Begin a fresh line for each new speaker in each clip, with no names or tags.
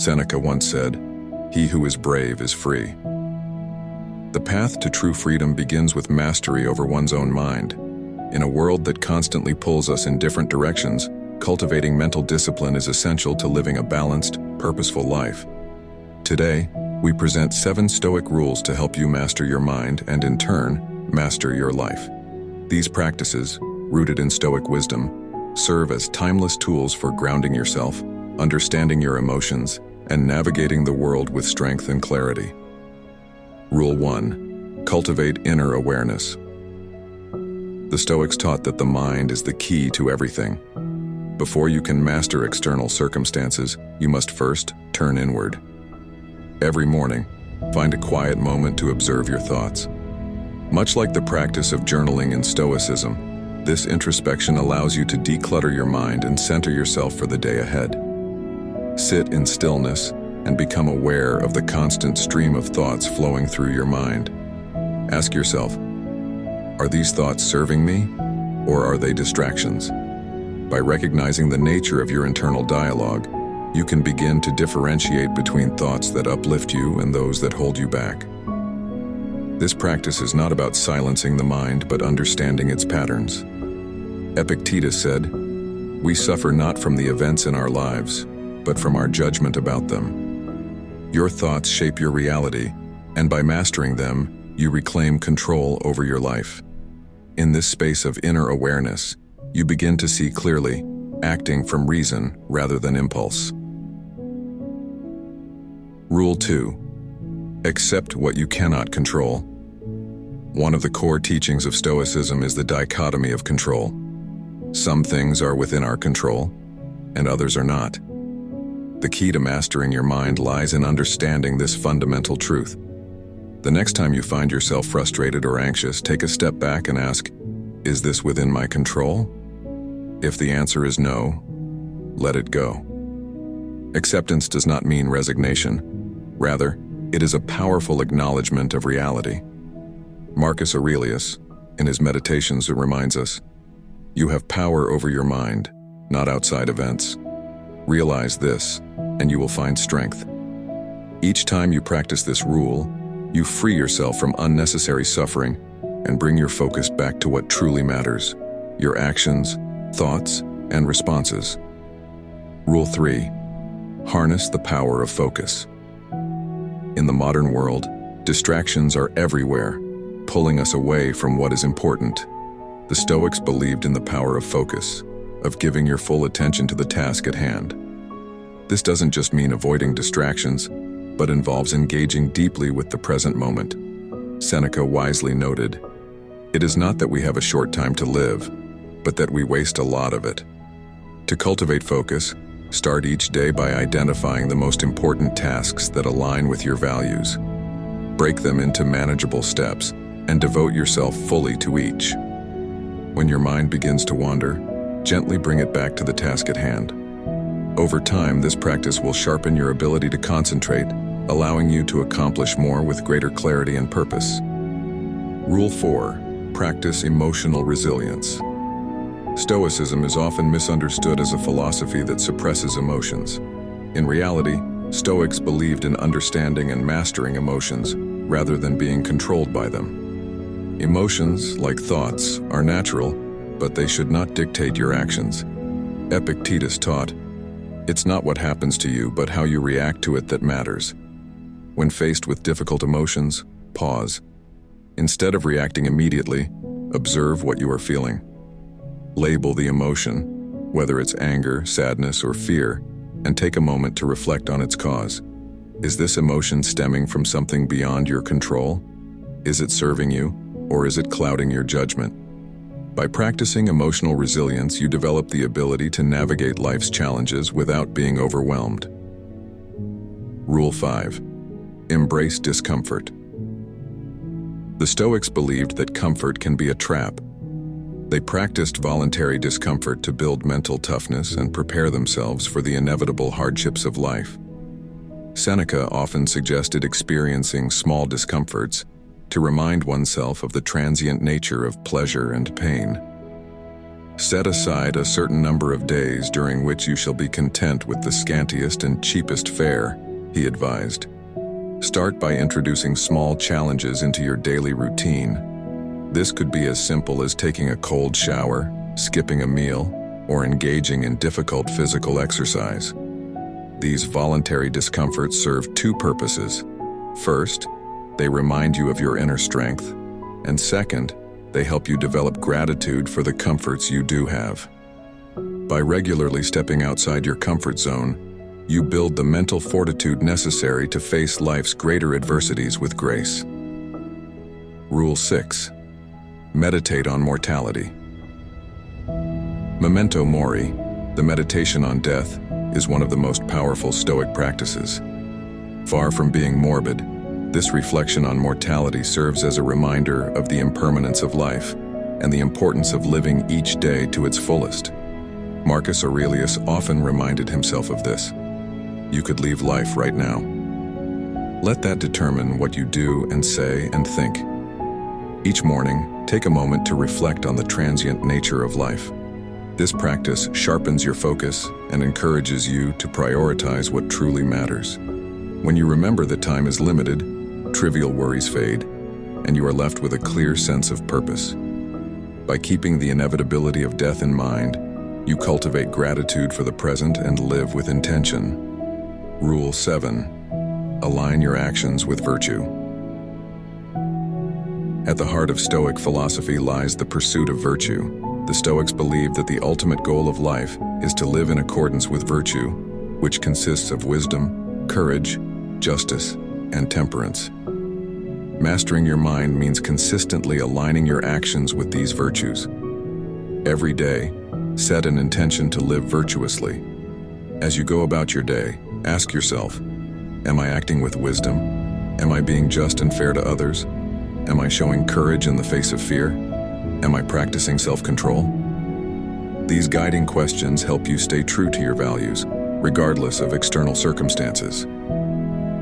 Seneca once said, "He who is brave is free." The path to true freedom begins with mastery over one's own mind. In a world that constantly pulls us in different directions, cultivating mental discipline is essential to living a balanced, purposeful life. Today, we present 7 Stoic rules to help you master your mind and, in turn, master your life. These practices, rooted in Stoic wisdom, serve as timeless tools for grounding yourself, understanding your emotions, and navigating the world with strength and clarity. Rule 1. Cultivate inner awareness. The Stoics taught that the mind is the key to everything. Before you can master external circumstances, you must first turn inward. Every morning, find a quiet moment to observe your thoughts. Much like the practice of journaling in Stoicism, this introspection allows you to declutter your mind and center yourself for the day ahead. Sit in stillness and become aware of the constant stream of thoughts flowing through your mind. Ask yourself, are these thoughts serving me, or are they distractions? By recognizing the nature of your internal dialogue, you can begin to differentiate between thoughts that uplift you and those that hold you back. This practice is not about silencing the mind, but understanding its patterns. Epictetus said, "We suffer not from the events in our lives, but from our judgment about them." Your thoughts shape your reality, and by mastering them, you reclaim control over your life. In this space of inner awareness, you begin to see clearly, acting from reason rather than impulse. Rule 2. Accept what you cannot control. One of the core teachings of Stoicism is the dichotomy of control. Some things are within our control, and others are not. The key to mastering your mind lies in understanding this fundamental truth. The next time you find yourself frustrated or anxious, take a step back and ask, is this within my control? If the answer is no, let it go. Acceptance does not mean resignation. Rather, it is a powerful acknowledgement of reality. Marcus Aurelius, in his Meditations, reminds us, "You have power over your mind, not outside events. Realize this, and you will find strength." Each time you practice this rule, you free yourself from unnecessary suffering and bring your focus back to what truly matters, your actions, thoughts, and responses. Rule 3. Harness the power of focus. In the modern world, distractions are everywhere, pulling us away from what is important. The Stoics believed in the power of focus, of giving your full attention to the task at hand. This doesn't just mean avoiding distractions, but involves engaging deeply with the present moment. Seneca wisely noted, "It is not that we have a short time to live, but that we waste a lot of it." To cultivate focus, start each day by identifying the most important tasks that align with your values. Break them into manageable steps and devote yourself fully to each. When your mind begins to wander, gently bring it back to the task at hand. Over time, this practice will sharpen your ability to concentrate, allowing you to accomplish more with greater clarity and purpose. Rule 4. Practice emotional resilience. Stoicism is often misunderstood as a philosophy that suppresses emotions. In reality, Stoics believed in understanding and mastering emotions rather than being controlled by them. Emotions, like thoughts, are natural, but they should not dictate your actions. Epictetus taught, "It's not what happens to you, but how you react to it that matters." When faced with difficult emotions, pause. Instead of reacting immediately, observe what you are feeling. Label the emotion, whether it's anger, sadness, or fear, and take a moment to reflect on its cause. Is this emotion stemming from something beyond your control? Is it serving you, or is it clouding your judgment? By practicing emotional resilience, you develop the ability to navigate life's challenges without being overwhelmed. Rule 5. Embrace discomfort. The Stoics believed that comfort can be a trap. They practiced voluntary discomfort to build mental toughness and prepare themselves for the inevitable hardships of life. Seneca often suggested experiencing small discomforts to remind oneself of the transient nature of pleasure and pain. Set aside a certain number of days during which you shall be content with the scantiest and cheapest fare, he advised. Start by introducing small challenges into your daily routine. This could be as simple as taking a cold shower, skipping a meal, or engaging in difficult physical exercise. These voluntary discomforts serve two purposes. First, they remind you of your inner strength, and second, they help you develop gratitude for the comforts you do have. By regularly stepping outside your comfort zone, you build the mental fortitude necessary to face life's greater adversities with grace. Rule 6. Meditate on mortality. Memento mori, the meditation on death, is one of the most powerful Stoic practices. Far from being morbid, this reflection on mortality serves as a reminder of the impermanence of life and the importance of living each day to its fullest. Marcus Aurelius often reminded himself of this. You could leave life right now. Let that determine what you do and say and think. Each morning, take a moment to reflect on the transient nature of life. This practice sharpens your focus and encourages you to prioritize what truly matters. When you remember that time is limited, trivial worries fade, and you are left with a clear sense of purpose. By keeping the inevitability of death in mind, you cultivate gratitude for the present and live with intention. Rule 7. Align your actions with virtue. At the heart of Stoic philosophy lies the pursuit of virtue. The Stoics believe that the ultimate goal of life is to live in accordance with virtue, which consists of wisdom, courage, justice, and temperance. Mastering your mind means consistently aligning your actions with these virtues. Every day, set an intention to live virtuously. As you go about your day, ask yourself, am I acting with wisdom? Am I being just and fair to others? Am I showing courage in the face of fear? Am I practicing self-control? These guiding questions help you stay true to your values, regardless of external circumstances.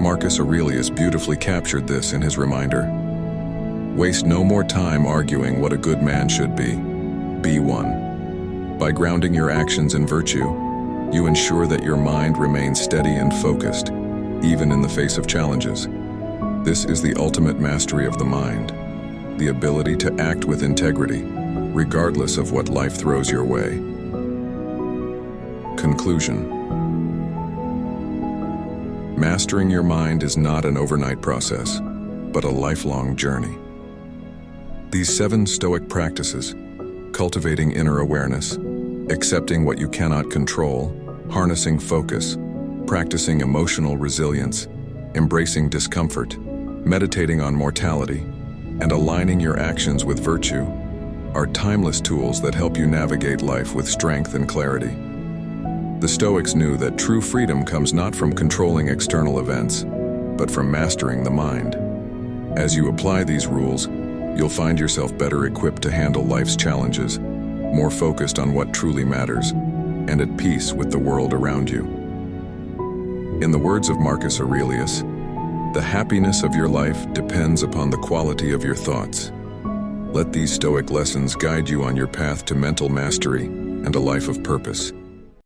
Marcus Aurelius beautifully captured this in his reminder. Waste no more time arguing what a good man should be. Be one. By grounding your actions in virtue, you ensure that your mind remains steady and focused, even in the face of challenges. This is the ultimate mastery of the mind, the ability to act with integrity, regardless of what life throws your way. Conclusion. Mastering your mind is not an overnight process, but a lifelong journey. These 7 Stoic practices, cultivating inner awareness, accepting what you cannot control, harnessing focus, practicing emotional resilience, embracing discomfort, meditating on mortality, and aligning your actions with virtue, are timeless tools that help you navigate life with strength and clarity. The Stoics knew that true freedom comes not from controlling external events, but from mastering the mind. As you apply these rules, you'll find yourself better equipped to handle life's challenges, more focused on what truly matters, and at peace with the world around you. In the words of Marcus Aurelius, the happiness of your life depends upon the quality of your thoughts. Let these Stoic lessons guide you on your path to mental mastery and a life of purpose.